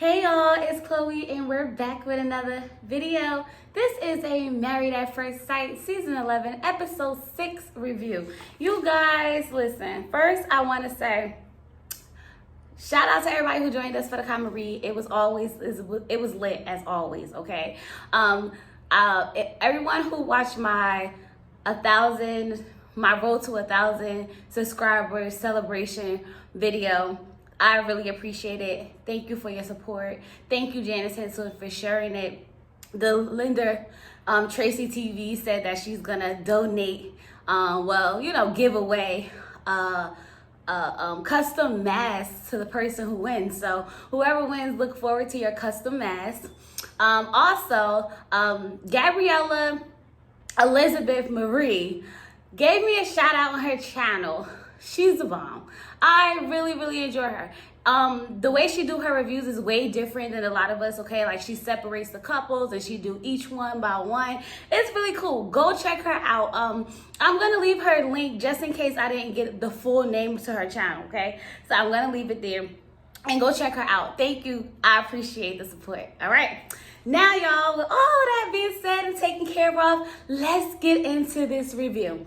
Hey y'all, it's Chloe and we're back with another video. This is a Married at First Sight season 11 episode 6 review. You guys, listen, first I want to say shout out to everybody who joined us for the comment read. It was lit as always, okay? Everyone who watched my road to 1,000 subscribers celebration video, I really appreciate it. Thank you for your support. Thank you, Janice Henson, for sharing it. The Linda Tracy TV said that she's gonna donate, give away custom masks to the person who wins. So whoever wins, look forward to your custom mask. Gabriella Elizabeth Marie gave me a shout out on her channel. She's a bomb. I really enjoy her. The way she do her reviews is way different than a lot of us, okay? Like, she separates the couples and she do each one by one. It's really cool. Go check her out. I'm gonna leave her link just in case I didn't get the full name to her channel, okay? So I'm gonna leave it there and go check her out. Thank you. I appreciate the support. All right. Now, y'all, with all of that being said and taken care of, let's get into this review.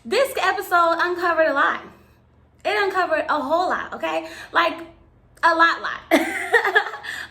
This episode uncovered a lot. It uncovered a whole lot, okay? Like, a lot.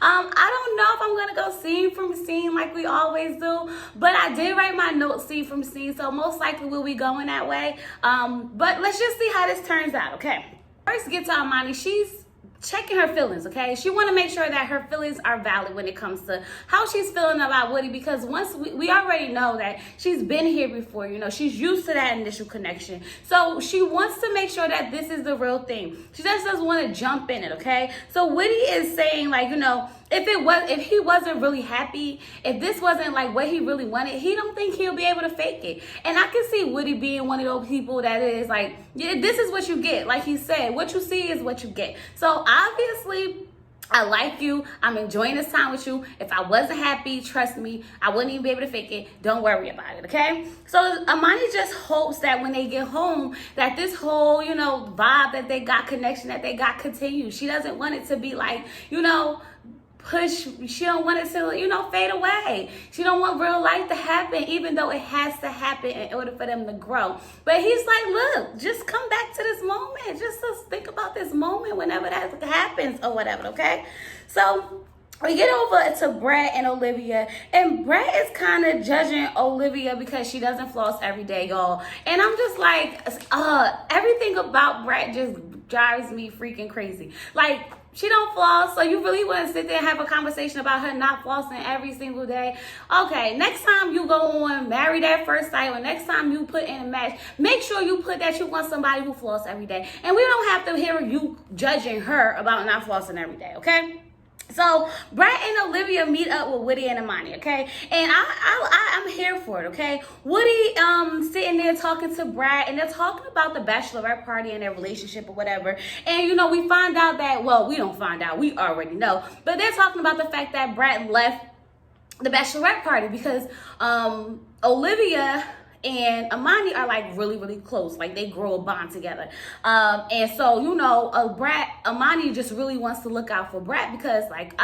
I don't know if I'm gonna go scene from scene like we always do, but I did write my notes scene from scene, so most likely we'll be going that way. But let's just see how this turns out, okay? First, get to Amani. She's checking her feelings, okay? She want to make sure that her feelings are valid when it comes to how she's feeling about Woody, because once we already know that she's been here before, you know, she's used to that initial connection. So she wants to make sure that this is the real thing. She just doesn't want to jump in it, okay? So Woody is saying, like, you know, if he wasn't really happy, if this wasn't like what he really wanted, he don't think he'll be able to fake it. And I can see Woody being one of those people that is like, yeah, this is what you get. Like he said, what you see is what you get. So obviously, I like you. I'm enjoying this time with you. If I wasn't happy, trust me, I wouldn't even be able to fake it. Don't worry about it, okay? So Amani just hopes that when they get home, that this whole, you know, vibe that they got, connection that they got continues. She doesn't want it to be like, you know, she don't want it to, you know, fade away. She don't want real life to happen, even though it has to happen in order for them to grow. But he's like, look, just come back to this moment. Just think about this moment whenever that happens or whatever, okay? So we get over to Brett and Olivia, and Brett is kind of judging Olivia because she doesn't floss every day, y'all. And I'm just like, everything about Brett just drives me freaking crazy. Like, she don't floss, so you really want to sit there and have a conversation about her not flossing every single day? Okay, next time you go on Married at First Sight, or next time you put in a match, make sure you put that you want somebody who floss every day. And we don't have to hear you judging her about not flossing every day, okay? So Brett and Olivia meet up with Woody and Amani, okay? And I'm here for it, okay? Woody sitting there talking to Brett, and they're talking about the bachelorette party and their relationship or whatever. And, you know, we find out that, well, we don't find out. We already know. But they're talking about the fact that Brett left the bachelorette party because Olivia and Amani are like really close. Like, they grow a bond together. And so, you know, Amani just really wants to look out for Brett because, like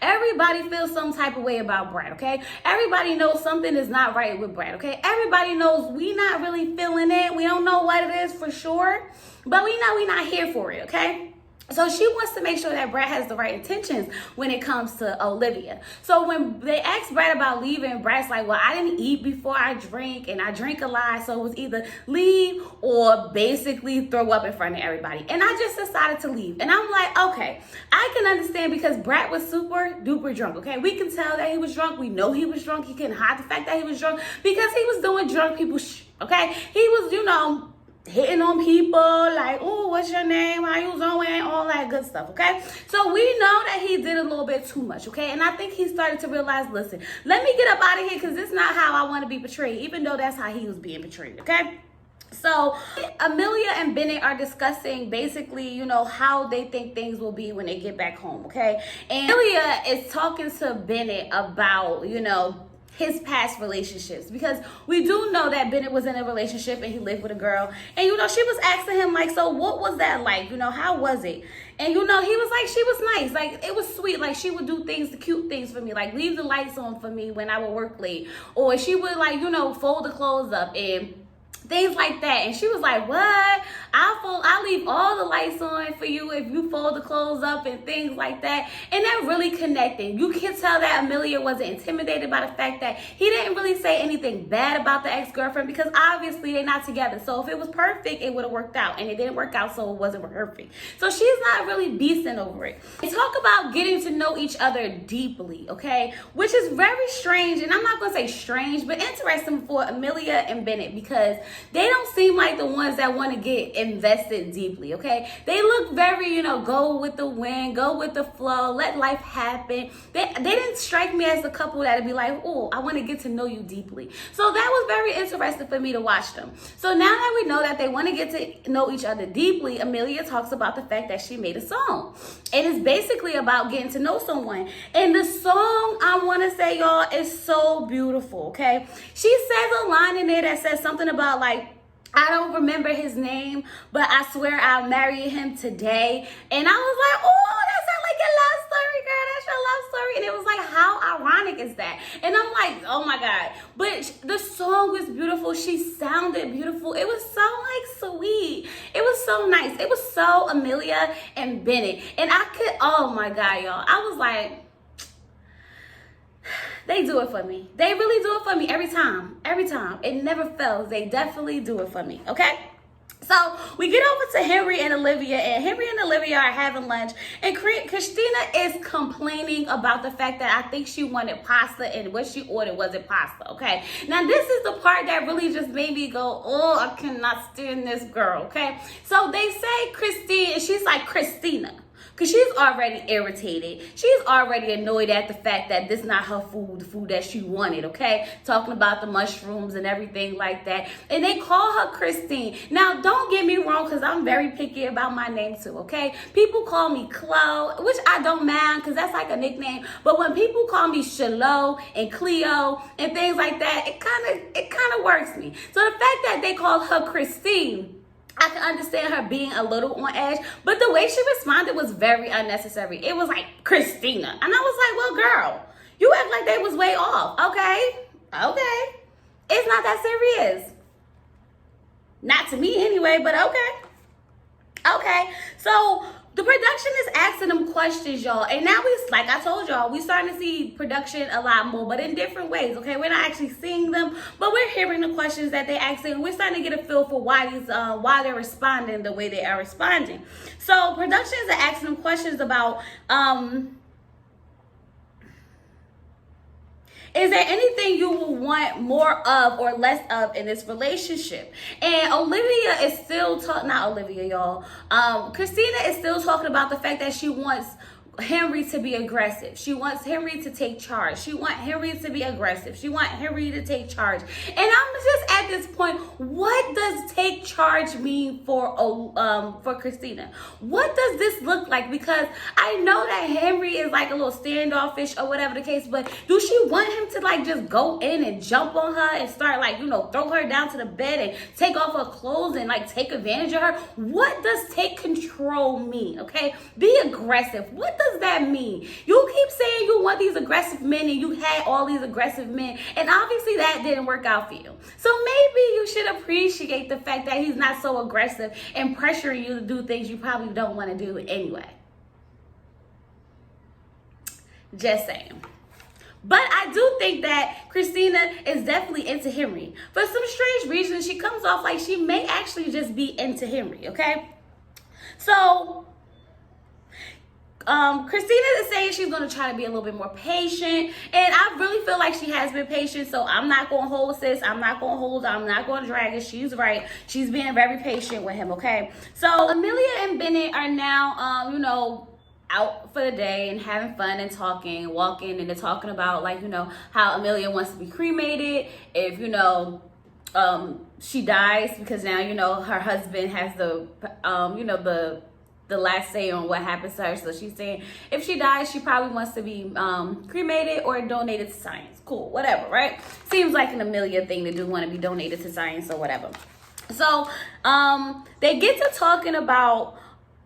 everybody feels some type of way about Brett, okay? Everybody knows something is not right with Brett, okay? Everybody knows we not really feeling it. We don't know what it is for sure, but we know we not here for it, okay? So she wants to make sure that Brett has the right intentions when it comes to Olivia. So when they asked Brett about leaving, Brett's like, well, I didn't eat before I drink, and I drink a lot, so it was either leave or basically throw up in front of everybody. And I just decided to leave. And I'm like, okay, I can understand because Brett was super duper drunk, okay? We can tell that he was drunk. We know he was drunk. He couldn't hide the fact that he was drunk because he was doing drunk people okay? He was, you know, hitting on people like, oh, what's your name, how you doing, all that good stuff, okay? So we know that he did a little bit too much, okay? And I think he started to realize, listen, let me get up out of here because it's not how I want to be portrayed, even though that's how he was being portrayed, okay? So Amelia and Bennett are discussing basically, you know, how they think things will be when they get back home, okay? And Amelia is talking to Bennett about, you know, his past relationships, because we do know that Bennett was in a relationship and he lived with a girl, and you know, she was asking him like, so what was that like, you know, how was it? And you know, he was like, she was nice, like it was sweet, like she would do things, the cute things for me, like leave the lights on for me when I would work late, or she would like, you know, fold the clothes up and things like that. And she was like, what? I'll leave all the lights on for you if you fold the clothes up and things like that. And that really connected. You can tell that Amelia wasn't intimidated by the fact that he didn't really say anything bad about the ex-girlfriend, because obviously they're not together. So if it was perfect, it would have worked out, and it didn't work out, so it wasn't perfect. So she's not really beasting over it. They talk about getting to know each other deeply, okay? Which is very strange, and I'm not gonna say strange, but interesting for Amelia and Bennett, because they don't seem like the ones that want to get invested deeply, okay? They look very, you know, go with the wind, go with the flow, let life happen. They didn't strike me as a couple that'd be like, oh, I want to get to know you deeply. So that was very interesting for me to watch them. So now that we know that they want to get to know each other deeply, Amelia talks about the fact that she made a song. It is basically about getting to know someone. And the song, I want to say, y'all, is so beautiful, okay? She says a line in there that says something about like, I don't remember his name, but I swear I'll marry him today. And I was like, oh, that sounds like your love story, girl. That's your love story. And it was like, how ironic is that? And I'm like, oh my God. But the song was beautiful. She sounded beautiful. It was so like sweet. It was so nice. It was so Amelia and Bennett. And I could, oh my God, y'all. I was like, they do it for me. They really do it for me every time. Every time. It never fails. They definitely do it for me. Okay? So we get over to Henry and Olivia, and Henry and Olivia are having lunch, and Christina is complaining about the fact that I think she wanted pasta, and what she ordered wasn't pasta, okay? Now this is the part that really just made me go, oh, I cannot stand this girl, okay? So they say Christine, and she's like, Christina. Because she's already irritated. She's already annoyed at the fact that this is not her food, the food that she wanted, okay? Talking about the mushrooms and everything like that. And they call her Christine. Now, don't get me wrong, because I'm very picky about my name too, okay? People call me Chloe, which I don't mind, because that's like a nickname. But when people call me Shiloh and Cleo and things like that, it kind of works me. So the fact that they called her Christine, I can understand her being a little on edge, but the way she responded was very unnecessary. It was like, Christina. And I was like, well, girl, you act like they was way off. Okay. Okay. It's not that serious. Not to me anyway, but okay. Okay. So the production is asking them questions, y'all. And now like I told y'all, we starting to see production a lot more, but in different ways, okay? We're not actually seeing them, but we're hearing the questions that they asking. We're starting to get a feel for why they're responding the way they are responding. So productions are asking them questions about, is there anything you will want more of or less of in this relationship? And Olivia is still not Olivia, y'all. Christina is still talking about the fact that she wants Henry to be aggressive. She wants Henry to take charge. She wants Henry to be aggressive. She wants Henry to take charge. And I'm just at this point, what does take charge mean for Christina? What does this look like? Because I know that Henry is like a little standoffish or whatever the case, but do she want him to like just go in and jump on her and start like, you know, throw her down to the bed and take off her clothes and like take advantage of her? What does take control mean? Okay, be aggressive. What does that mean? You keep saying you want these aggressive men, and you had all these aggressive men, and obviously that didn't work out for you. So maybe you should appreciate the fact that he's not so aggressive and pressuring you to do things you probably don't want to do anyway. Just saying. But I do think that Christina is definitely into Henry. For some strange reason, she comes off like she may actually just be into Henry, okay? So Christina is saying she's going to try to be a little bit more patient, and I really feel like she has been patient, so I'm not going to hold sis. I'm not going to hold her. I'm not going to drag her. She's right. She's being very patient with him, okay? So Amelia and Bennett are now, you know, out for the day and having fun and talking, walking, and they're talking about, like, you know, how Amelia wants to be cremated if, you know, she dies, because now, you know, her husband has the, you know, the the last say on what happens to her. So she's saying if she dies, she probably wants to be cremated or donated to science. Cool, whatever, right? Seems like an Amelia thing to do, want to be donated to science or whatever. So they get to talking about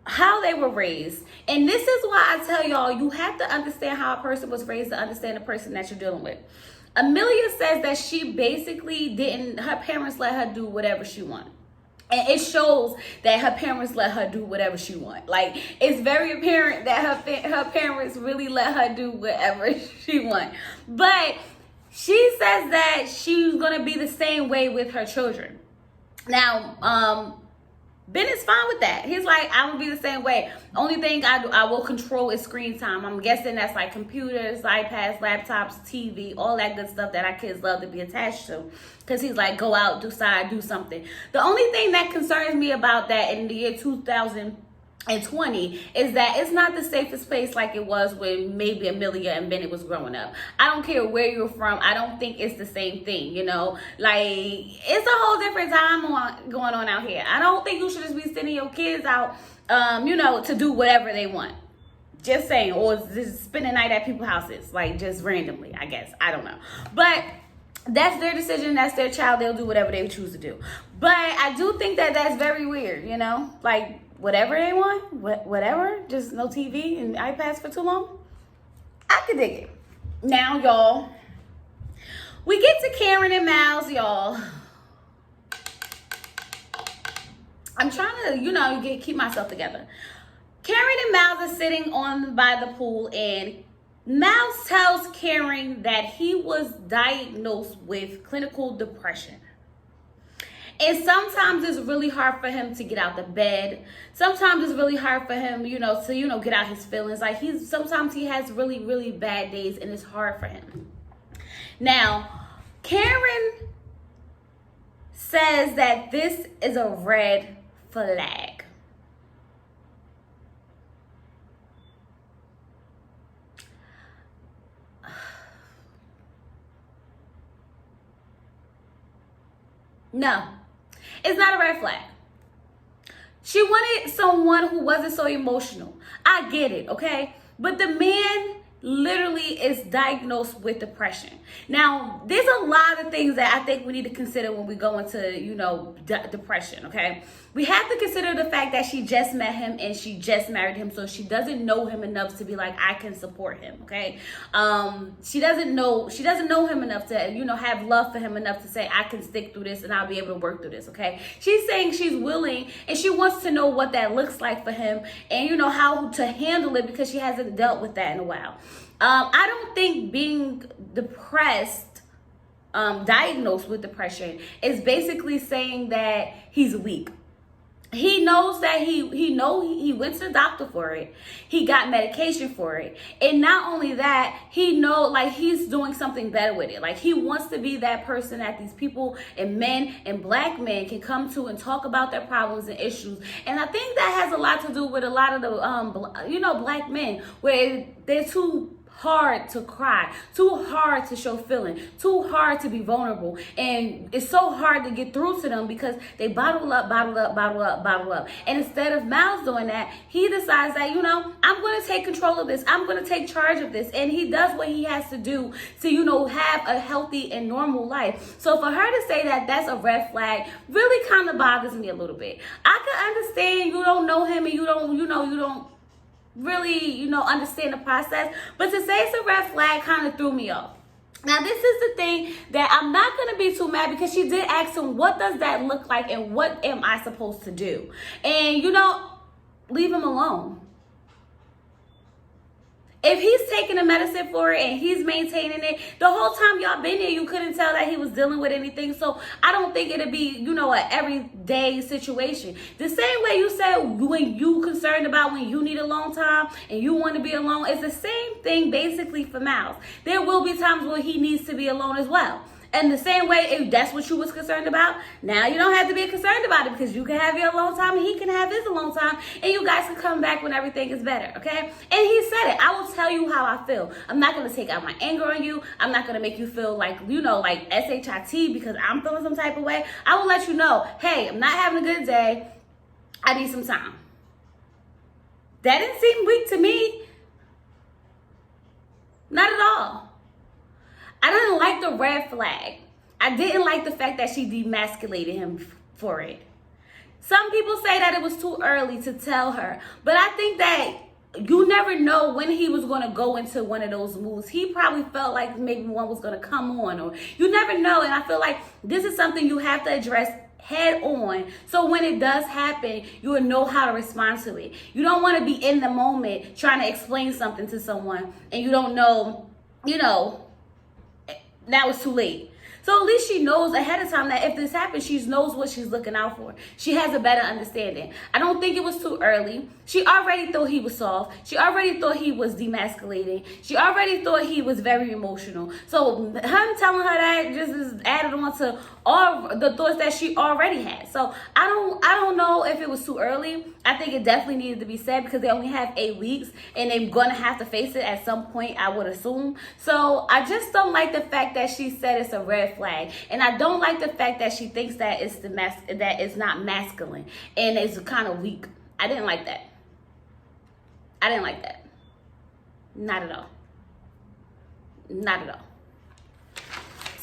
how they were raised. And this is why I tell y'all, you have to understand how a person was raised to understand the person that you're dealing with. Amelia says that she basically her parents let her do whatever she wanted. And it shows that her parents let her do whatever she want. Like, it's very apparent that her parents really let her do whatever she want. But she says that she's going to be the same way with her children. Now, Bennett's fine with that. He's like, I will be the same way. Only thing I will control is screen time. I'm guessing that's like computers, iPads, laptops, TV, all that good stuff that our kids love to be attached to. Because he's like, go out, do something. The only thing that concerns me about that in the year 2020 is that it's not the safest place like it was when maybe Amelia and Bennett was growing up. I don't care where you're from. I don't think it's the same thing, you know? Like, it's a whole different time going on out here. I don't think you should just be sending your kids out, you know, to do whatever they want. Just saying. Or just spend the night at people's houses, like, just randomly, I guess. I don't know. But that's their decision. That's their child. They'll do whatever they choose to do. But I do think that that's very weird, you know? Like, whatever they want, whatever, just no TV and iPads for too long. I could dig it. Now, y'all, we get to Karen and Miles, y'all. I'm trying to, you know, keep myself together. Karen and Miles are sitting by the pool, and Miles tells Karen that he was diagnosed with clinical depression. And sometimes it's really hard for him to get out the bed. Sometimes it's really hard for him, you know, to, you know, get out his feelings. Like, sometimes he has really, really bad days, and it's hard for him. Now, Karen says that this is a red flag. No. It's not a red flag. She wanted someone who wasn't so emotional. I get it, okay? But the man literally is diagnosed with depression. Now, there's a lot of things that I think we need to consider when we go into, you know, depression, okay? We have to consider the fact that she just met him and she just married him, so she doesn't know him enough to be like, I can support him, okay? She doesn't know him enough to, you know, have love for him enough to say, I can stick through this and I'll be able to work through this, okay? She's saying she's willing and she wants to know what that looks like for him and, you know, how to handle it because she hasn't dealt with that in a while. I don't think being depressed, diagnosed with depression, is basically saying that he's weak. He knows that he went to the doctor for it. He got medication for it. And not only that, he knows, like, he's doing something better with it. Like, he wants to be that person that these people and men and black men can come to and talk about their problems and issues. And I think that has a lot to do with a lot of the, you know, black men, where they're too hard to cry, too hard to show feeling, too hard to be vulnerable. And it's so hard to get through to them because they bottle up. And instead of Miles doing that, he decides that, you know, I'm going to take control of this. I'm going to take charge of this. And he does what he has to do to, you know, have a healthy and normal life. So for her to say that that's a red flag really kind of bothers me a little bit. I can understand you don't know him and you don't really, you know, understand the process. But to say it's a red flag kind of threw me off. Now, this is the thing that I'm not going to be too mad because she did ask him, what does that look like and what am I supposed to do? And, you know, leave him alone. If he's taking the medicine for it and he's maintaining it, the whole time y'all been here, you couldn't tell that he was dealing with anything. So I don't think it'd be, you know, an everyday situation. The same way you said when you concerned about when you need alone time and you want to be alone, it's the same thing basically for Miles. There will be times where he needs to be alone as well. And the same way, if that's what you was concerned about, now you don't have to be concerned about it because you can have your alone time and he can have his alone time and you guys can come back when everything is better, okay? And he said it. I will tell you how I feel. I'm not going to take out my anger on you. I'm not going to make you feel like, you know, like SHIT because I'm feeling some type of way. I will let you know, hey, I'm not having a good day. I need some time. That didn't seem weak to me. Not at all. I didn't like the red flag. I didn't like the fact that she demasculated him for it. Some people say that it was too early to tell her, but I think that you never know when he was going to go into one of those moves. He probably felt like maybe one was going to come on, or you never know. And I feel like this is something you have to address head on, so when it does happen, you will know how to respond to it. You don't want to be in the moment trying to explain something to someone and you don't know, now it's too late. So at least she knows ahead of time that if this happens, she knows what she's looking out for. She has a better understanding. I don't think it was too early. She already thought he was soft. She already thought he was demasculating. She already thought he was very emotional. So him telling her that just is added on to all the thoughts that she already had. So I don't know if it was too early. I think it definitely needed to be said because they only have 8 weeks and they're gonna have to face it at some point, I would assume. So I just don't like the fact that she said it's a red flag, and I don't like the fact that she thinks that it's that it's not masculine and it's kind of weak. I didn't like that. I didn't like that. Not at all. Not at all.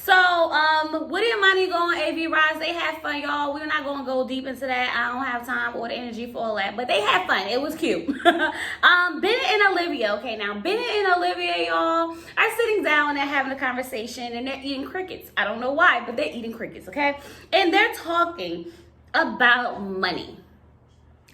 So, Woody and Amani go on AV rides. They had fun, y'all. We're not going to go deep into that. I don't have time or the energy for all that. But they had fun. It was cute. Bennett and Olivia. Okay, now, Bennett and Olivia, y'all, are sitting down and having a conversation. And they're eating crickets. I don't know why, but they're eating crickets, okay? And they're talking about money.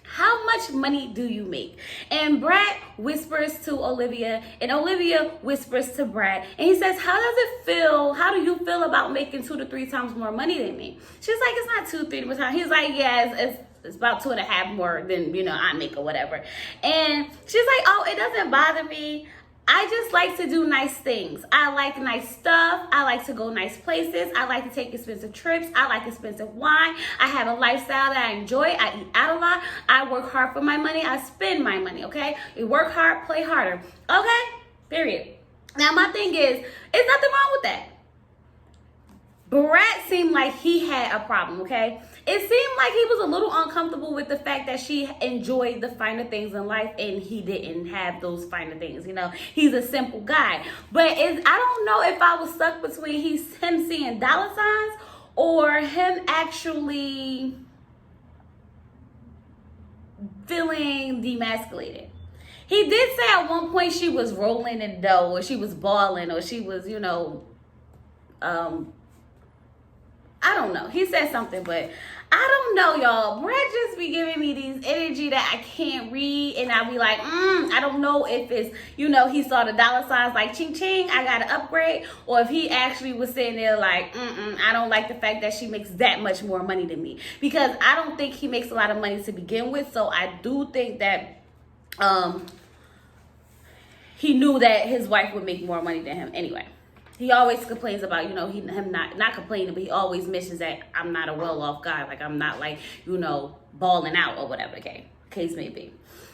How much money do you make? And Brad whispers to Olivia, and Olivia whispers to Brad, and he says, how does it feel? How do you feel about making 2 to 3 times more money than me? She's like, it's not 2, 3 more times. He's like, yeah, it's about 2.5 more than, I make or whatever. And she's like, oh, it doesn't bother me. I just like to do nice things. I like nice stuff. I like to go nice places. I like to take expensive trips. I like expensive wine. I have a lifestyle that I enjoy. I eat out a lot. I work hard for my money. I spend my money, okay? You work hard, play harder. Okay? Period. Now, my thing is, there's nothing wrong with that. Brad seemed like he had a problem, okay? It seemed like he was a little uncomfortable with the fact that she enjoyed the finer things in life and he didn't have those finer things, He's a simple guy. But I don't know if I was stuck between him seeing dollar signs or him actually feeling demasculated. He did say at one point she was rolling in dough or she was balling or she was, I don't know. He said something, but I don't know, y'all. Brad just be giving me these energy that I can't read, and I be like, I don't know if it's, he saw the dollar signs like ching ching, I gotta upgrade, or if he actually was sitting there like, I don't like the fact that she makes that much more money than me, because I don't think he makes a lot of money to begin with. So I do think that he knew that his wife would make more money than him anyway. He always complains about, him not complaining, but he always mentions that I'm not a well-off guy. Like, I'm not like, balling out or whatever the case may be.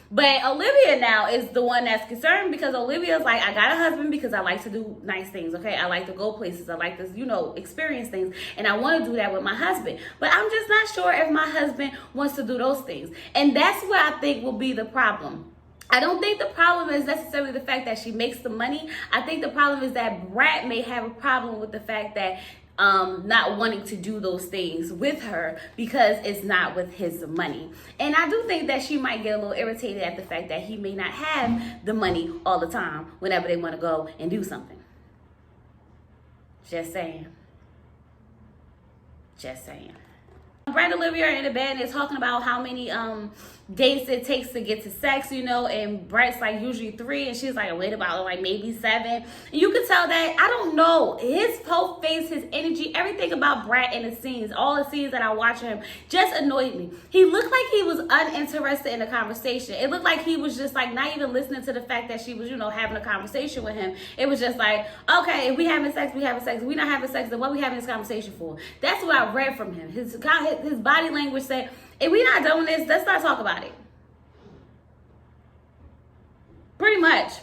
But Olivia now is the one that's concerned because Olivia's like, I got a husband because I like to do nice things, okay? I like to go places. I like to, experience things. And I want to do that with my husband. But I'm just not sure if my husband wants to do those things. And that's where I think will be the problem. I don't think the problem is necessarily the fact that she makes the money. I think the problem is that Brad may have a problem with the fact that not wanting to do those things with her because it's not with his money. And I do think that she might get a little irritated at the fact that he may not have the money all the time whenever they want to go and do something. Just saying. Just saying. Brad and Olivia are in the bed and they're talking about how many dates it takes to get to sex, and Brad's like usually 3 and she's like, wait, about like maybe 7. And you could tell that, I don't know, his whole face, his energy, everything about Brad in the scenes, all the scenes that I watch him just annoyed me. He looked like he was uninterested in the conversation. It looked like he was just like not even listening to the fact that she was, having a conversation with him. It was just like, okay, if we having sex, we having sex. If we not having sex, then what we having this conversation for? That's what I read from him. His body language said, if we not doing this, let's not talk about it. Pretty much.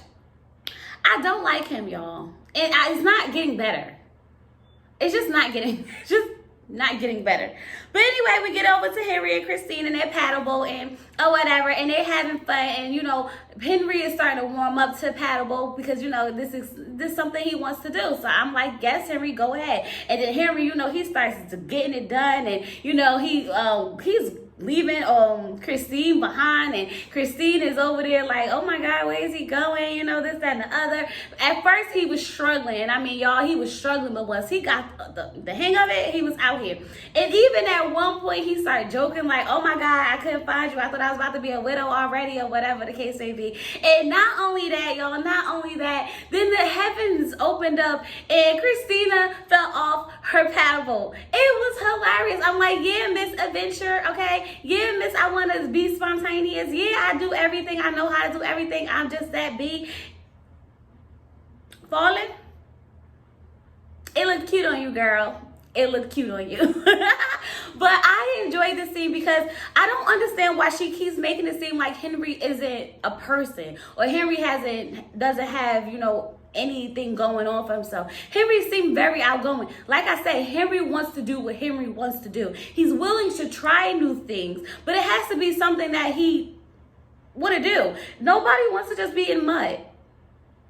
I don't like him, y'all. And it's not getting better. It's just not getting, Not getting better. But anyway, we get over to Henry and Christine and their paddleboat and or whatever, and they're having fun. And you know, Henry is starting to warm up to paddleboat because you know this is something he wants to do. So I'm like, yes, Henry, go ahead. And then Henry, you know, he starts to getting it done, and you know he's leaving Christine behind, and Christine is over there like, oh my God, where is he going? You know, this, that, and the other. At first he was struggling. I mean, y'all, he was struggling, but once he got the hang of it, he was out here. And even at one point he started joking like, oh my God, I couldn't find you. I thought I was about to be a widow already, or whatever the case may be. And not only that, y'all, not only that, then the heavens opened up and Christina fell off her paddleboat. It was hilarious. I'm like, yeah, Miss Adventure, okay? Yeah, Miss, I want to be spontaneous. Yeah, I do everything. I know how to do everything. I'm just that big. Falling? It looked cute on you, girl. It looked cute on you. But I enjoyed the scene because I don't understand why she keeps making it seem like Henry isn't a person, or Henry doesn't have, you know, anything going on for himself. Henry seemed very outgoing. Like I said, Henry wants to do what Henry wants to do. He's willing to try new things, but it has to be something that he want to do. Nobody wants to just be in mud.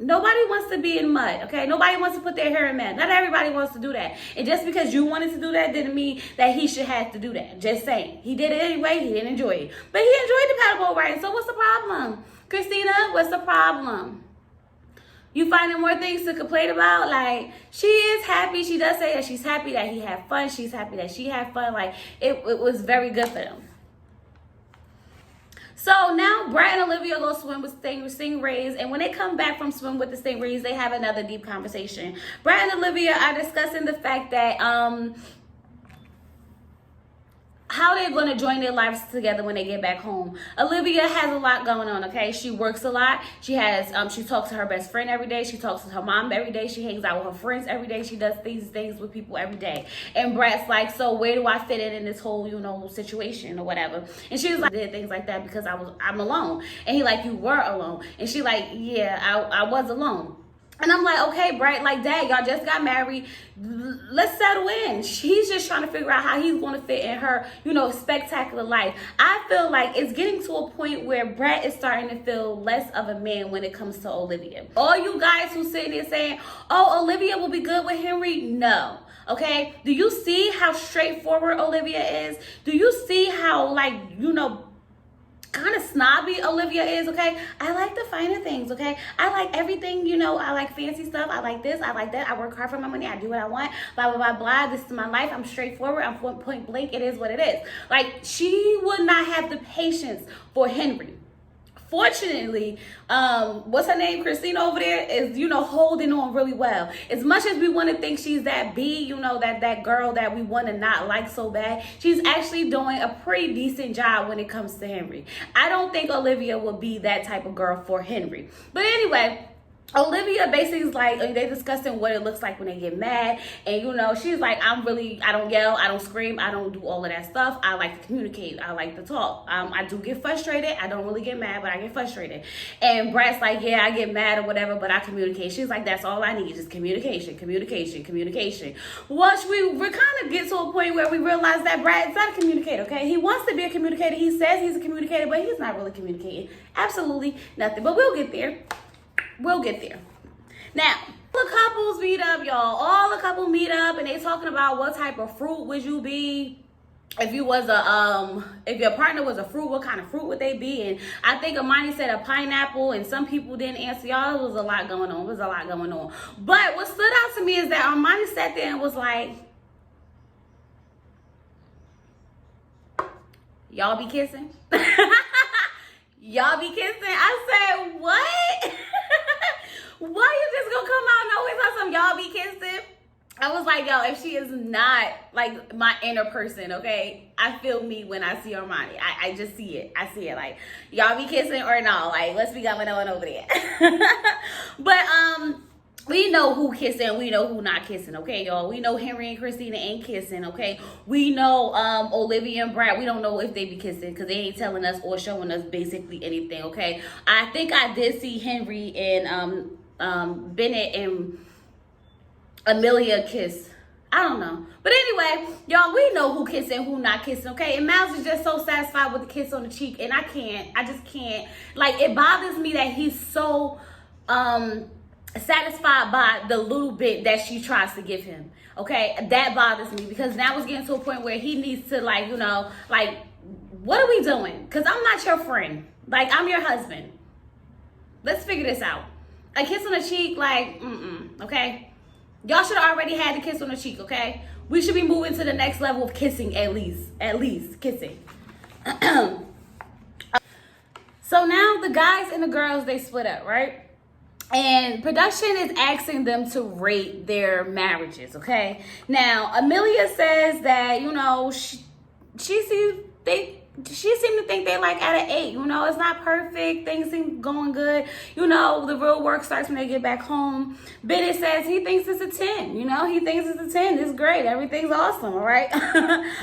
Nobody wants to be in mud, okay? Nobody wants to put their hair in mud. Not everybody wants to do that. And just because you wanted to do that didn't mean that he should have to do that. Just saying. He did it anyway. He didn't enjoy it. But he enjoyed the paddleboat ride. So what's the problem? Christina, what's the problem? You finding more things to complain about? Like, she is happy. She does say that she's happy that he had fun. She's happy that she had fun. Like, it was very good for them. So now Brett and Olivia go swim with stingrays, and when they come back from swim with the stingrays, they have another deep conversation. Brett and Olivia are discussing the fact that how they're going to join their lives together when they get back home. Olivia has a lot going on, okay? She works a lot. She has, she talks to her best friend every day. She talks to her mom every day. She hangs out with her friends every day. She does these things with people every day. And Brad's like, so where do I fit in this whole, you know, situation or whatever? And she was like, I did things like that because I'm alone. And he like, you were alone. And she like, yeah, I was alone. And I'm like, okay, Bright, like, Dad, y'all just got married. Let's settle in. He's just trying to figure out how he's going to fit in her, you know, spectacular life. I feel like it's getting to a point where Brett is starting to feel less of a man when it comes to Olivia. All you guys who sitting there saying, oh, Olivia will be good with Henry. No. Okay. Do you see how straightforward Olivia is? Do you see how, like, you know, kind of snobby Olivia is, okay? I like the finer things, okay? I like everything, you know, I like fancy stuff. I like this, I like that. I work hard for my money. I do what I want, blah, blah, blah, blah. This is my life. I'm straightforward. I'm point blank. It is what it is. Like, she would not have the patience for Henry. Fortunately, what's her name? Christina over there is, you know, holding on really well. As much as we want to think she's that B, you know, that girl that we want to not like so bad, she's actually doing a pretty decent job when it comes to Henry. I don't think Olivia will be that type of girl for Henry. But anyway, Olivia basically is like, they discussing what it looks like when they get mad. And, you know, she's like, I don't yell, I don't scream, I don't do all of that stuff. I like to communicate, I like to talk. I do get frustrated. I don't really get mad, but I get frustrated. And Brad's like, yeah, I get mad or whatever, but I communicate. She's like, that's all I need, just communication. Well, we kind of get to a point where we realize that Brad's not a communicator, okay? He wants to be a communicator. He says he's a communicator, but he's not really communicating. Absolutely nothing. But we'll get there. We'll get there. Now, the couples meet up, y'all. All the couple meet up, and they talking about what type of fruit would you be if you was if your partner was a fruit. What kind of fruit would they be? And I think Amani said a pineapple, and some people didn't answer. Y'all, it was a lot going on. But what stood out to me is that Amani sat there and was like, y'all be kissing? Y'all be kissing? I said, what? Why you just gonna come out and always have some y'all be kissing? I was like, yo, if she is not like my inner person, okay, I feel me when I see Armani. I just see it. I see it like, y'all be kissing or no? Like, what's be going on over there? But we know who kissing, we know who not kissing, okay, y'all? We know Henry and Christina ain't kissing, okay? We know Olivia and Brad, we don't know if they be kissing because they ain't telling us or showing us basically anything, okay? I think I did see Henry and Bennett and Amelia kiss. I don't know. But anyway, y'all, we know who kissing, who not kissing, okay? And Miles is just so satisfied with the kiss on the cheek, and I just can't. Like, it bothers me that he's so satisfied by the little bit that she tries to give him, okay? That bothers me, because now it's getting to a point where he needs to, like, you know, like, what are we doing? Because I'm not your friend. Like, I'm your husband. Let's figure this out. A kiss on the cheek, like, okay? Y'all should have already had the kiss on the cheek, okay? We should be moving to the next level of kissing, at least kissing. So now the guys and the girls, they split up, right? And production is asking them to rate their marriages, okay? Now, Amelia says that, you know, she seemed to think they like at an 8. You know, it's not perfect. Things seem going good. You know, the real work starts when they get back home. Bennett says he thinks it's a 10. You know, he thinks it's a 10. It's great. Everything's awesome, all right?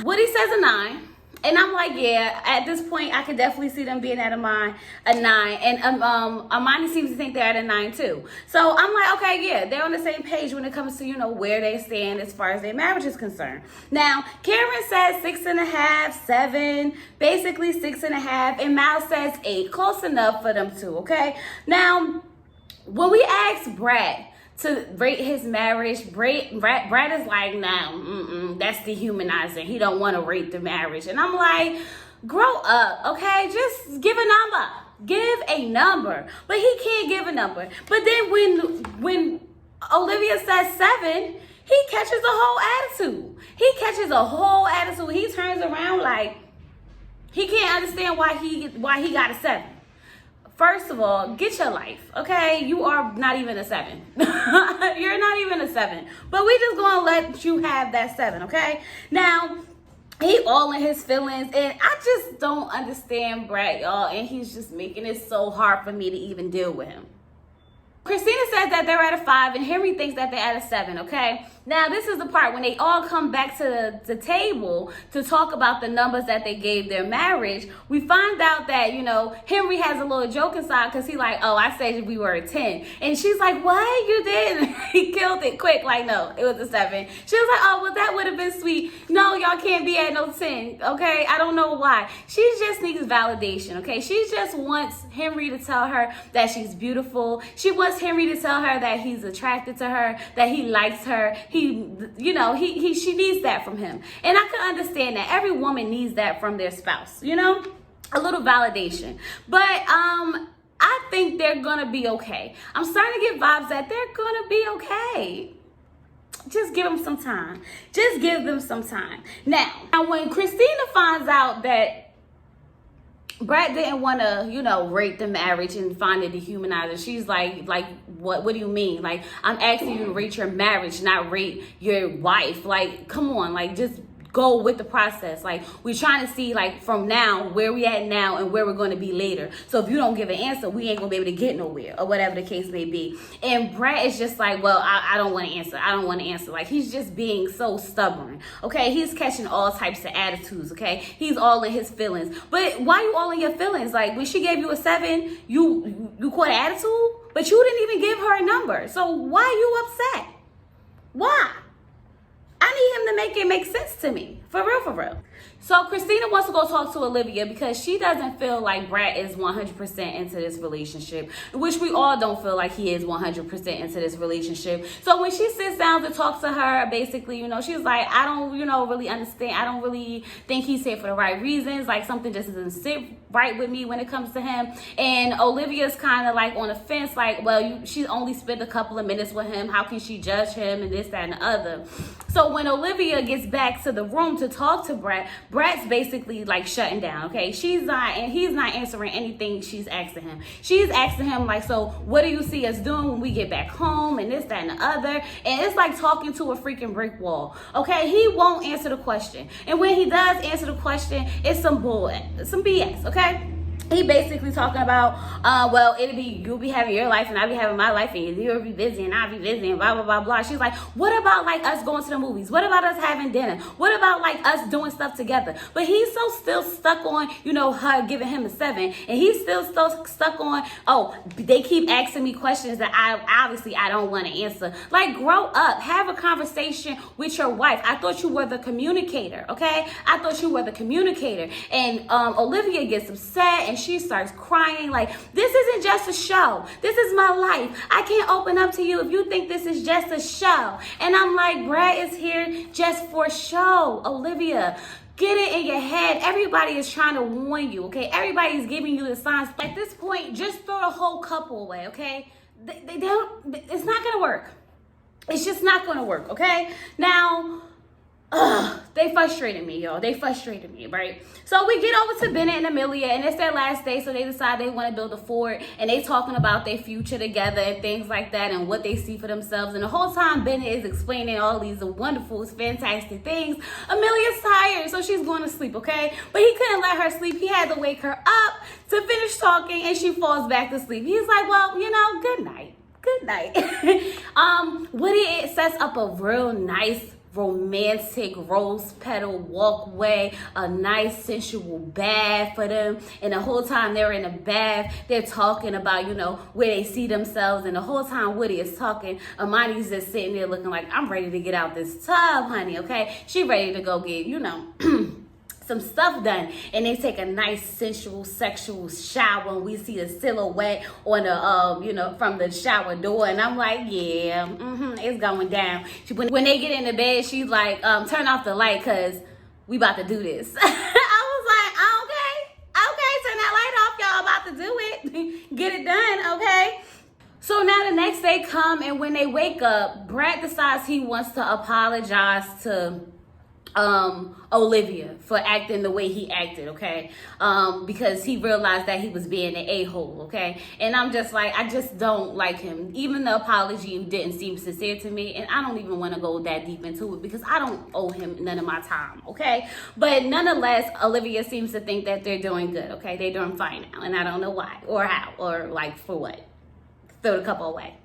Woody says a 9. And I'm like, yeah, at this point, I could definitely see them being at a 9. And Amani seems to think they're at a 9 too. So I'm like, okay, yeah, they're on the same page when it comes to, you know, where they stand as far as their marriage is concerned. Now, Karen says 6.5, 7, basically 6.5, and Mal says 8. Close enough for them two, okay? Now, when we asked Brad to rate his marriage, Brad is like, nah, that's dehumanizing. He don't want to rate the marriage. And I'm like, grow up, okay? Just give a number. Give a number. But he can't give a number. But then when Olivia says 7, he catches a whole attitude. He turns around like he can't understand why he got a 7. First of all, get your life, okay? You are not even a 7. You're not even a 7. But we just gonna let you have that 7, okay? Now, he all in his feelings, and I just don't understand Brad, y'all, and he's just making it so hard for me to even deal with him. Christina says that they're at a 5, and Henry thinks that they're at a 7, okay? Now, this is the part when they all come back to the table to talk about the numbers that they gave their marriage. We find out that, you know, Henry has a little joke inside because he like, oh, I said we were a 10. And she's like, what? You did? He killed it quick. Like, no, it was a 7. She was like, oh, well, that would have been sweet. No, y'all can't be at no 10, okay? I don't know why. She just needs validation, okay? She just wants Henry to tell her that she's beautiful. She wants Henry to tell her that he's attracted to her, that he likes her. She needs that from him. And I can understand that. Every woman needs that from their spouse, you know? A little validation. But I think they're gonna be okay. I'm starting to get vibes that they're gonna be okay. Just give them some time. Just give them some time. Now when Christina finds out that Brad didn't want to, you know, rate the marriage and find it dehumanizing. She's like, what do you mean? Like, I'm asking you to rate your marriage, not rate your wife. Like, come on, like, just go with the process. Like, we're trying to see, like, from now, where we at now and where we're going to be later. So if you don't give an answer, we ain't going to be able to get nowhere, or whatever the case may be. And Brad is just like, well, I don't want to answer. I don't want to answer. Like, he's just being so stubborn, okay? He's catching all types of attitudes, okay? He's all in his feelings. But why you all in your feelings? Like, when she gave you a 7, you caught attitude, but you didn't even give her a number. So why you upset? Why? I need him to make it make sense to me. For real, for real. So Christina wants to go talk to Olivia because she doesn't feel like Brad is 100% into this relationship, which we all don't feel like he is 100% into this relationship. So when she sits down to talk to her, basically, you know, she's like, I don't, you know, really understand. I don't really think he's here for the right reasons. Like, something just doesn't sit right with me when it comes to him. And Olivia's kind of like on the fence, like, well, she only spent a couple of minutes with him. How can she judge him and this, that, and the other? So when Olivia gets back to the room to talk to Brad, Brad's basically like shutting down, okay? He's not answering anything she's asking him. She's asking him like, so what do you see us doing when we get back home and this, that, and the other? And it's like talking to a freaking brick wall, okay? He won't answer the question. And when he does answer the question, it's some BS, okay? he basically talking about, well, you'll be having your life and I'll be having my life, and you'll be busy and I'll be busy and blah, blah, blah, blah. She's like, what about like us going to the movies? What about us having dinner? What about like us doing stuff together? But he's so still stuck on, her giving him a 7, and he's still stuck on, oh, they keep asking me questions that I don't want to answer. Like, grow up, have a conversation with your wife. I thought you were the communicator, okay? I thought you were the communicator. And Olivia gets upset and she starts crying like, this isn't just a show. This is my life. I can't open up to you if you think this is just a show. And I'm like, Brad is here just for show. Olivia, get it in your head. Everybody is trying to warn you, okay? Everybody's giving you the signs. At this point, just throw the whole couple away, okay? They don't, it's not gonna work. It's just not gonna work, okay? Now, they frustrated me, y'all. They frustrated me, right? So we get over to Bennett and Amelia, and it's their last day, so they decide they want to build a fort, and they talking about their future together and things like that and what they see for themselves. And the whole time, Bennett is explaining all these wonderful, fantastic things. Amelia's tired, so she's going to sleep, okay? But he couldn't let her sleep. He had to wake her up to finish talking, and she falls back to sleep. He's like, well, good night. Good night. Woody sets up a real nice romantic rose petal walkway, a nice sensual bath for them, and the whole time they're in the bath, they're talking about where they see themselves. And the whole time Woody is talking, Amani's just sitting there looking like, I'm ready to get out this tub, honey, okay? She ready to go get some stuff done. And they take a nice sensual sexual shower, and we see the silhouette on the from the shower door, and I'm like, yeah, it's going down. When they get into bed, she's like, turn off the light because we about to do this. I was like, okay, turn that light off, y'all about to do it. Get it done, okay? So now the next day come, and when they wake up, Brad decides he wants to apologize to Olivia for acting the way he acted, okay? Because he realized that he was being an a-hole, okay? And I'm just like, I just don't like him. Even the apology didn't seem sincere to me, and I don't even want to go that deep into it because I don't owe him none of my time, okay? But nonetheless, Olivia seems to think that they're doing good, okay? They're doing fine now, and I don't know why or how or like for what. Throw the couple away.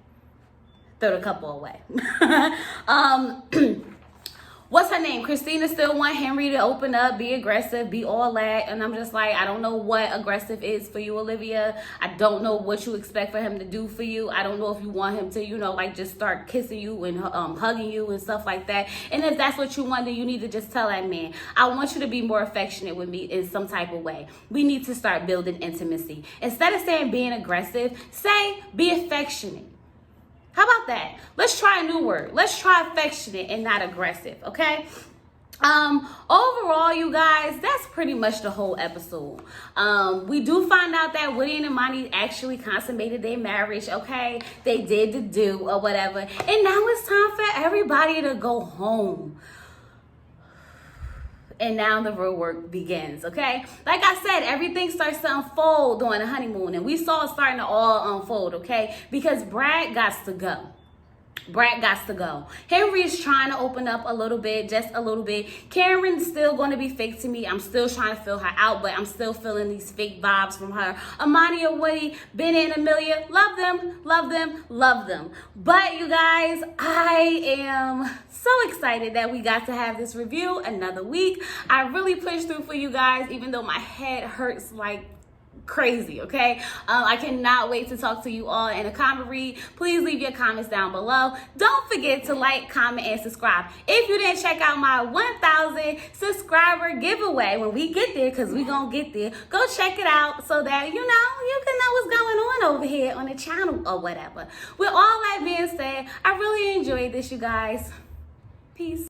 What's her name? Christina still want Henry to open up, be aggressive, be all that. And I'm just like, I don't know what aggressive is for you, Olivia. I don't know what you expect for him to do for you. I don't know if you want him to, like just start kissing you and hugging you and stuff like that. And if that's what you want, then you need to just tell that man, I want you to be more affectionate with me in some type of way. We need to start building intimacy. Instead of saying being aggressive, say be affectionate. How about that? Let's try a new word. Let's try affectionate and not aggressive, okay? Overall, you guys, that's pretty much the whole episode. We do find out that Woody and Amani actually consummated their marriage, okay? They did the do or whatever. And now it's time for everybody to go home. And now the real work begins, okay? Like I said, everything starts to unfold during the honeymoon, and we saw it starting to all unfold, okay? Because Brad got to go. Henry is trying to open up a little bit, just a little bit. Karen's still going to be fake to me. I'm still trying to fill her out, but I'm still feeling these fake vibes from her. Amani and Woody, Bennett and Amelia, love them. But you guys, I am so excited that we got to have this review another week. I really pushed through for you guys, even though my head hurts like crazy, okay? I cannot wait to talk to you all in a comment read. Please leave your comments down below. Don't forget to like, comment, and subscribe. If you didn't check out my 1,000 subscriber giveaway when we get there, because we gonna get there, go check it out so that you can know what's going on over here on the channel or whatever. With all that being said, I really enjoyed this, you guys. Peace.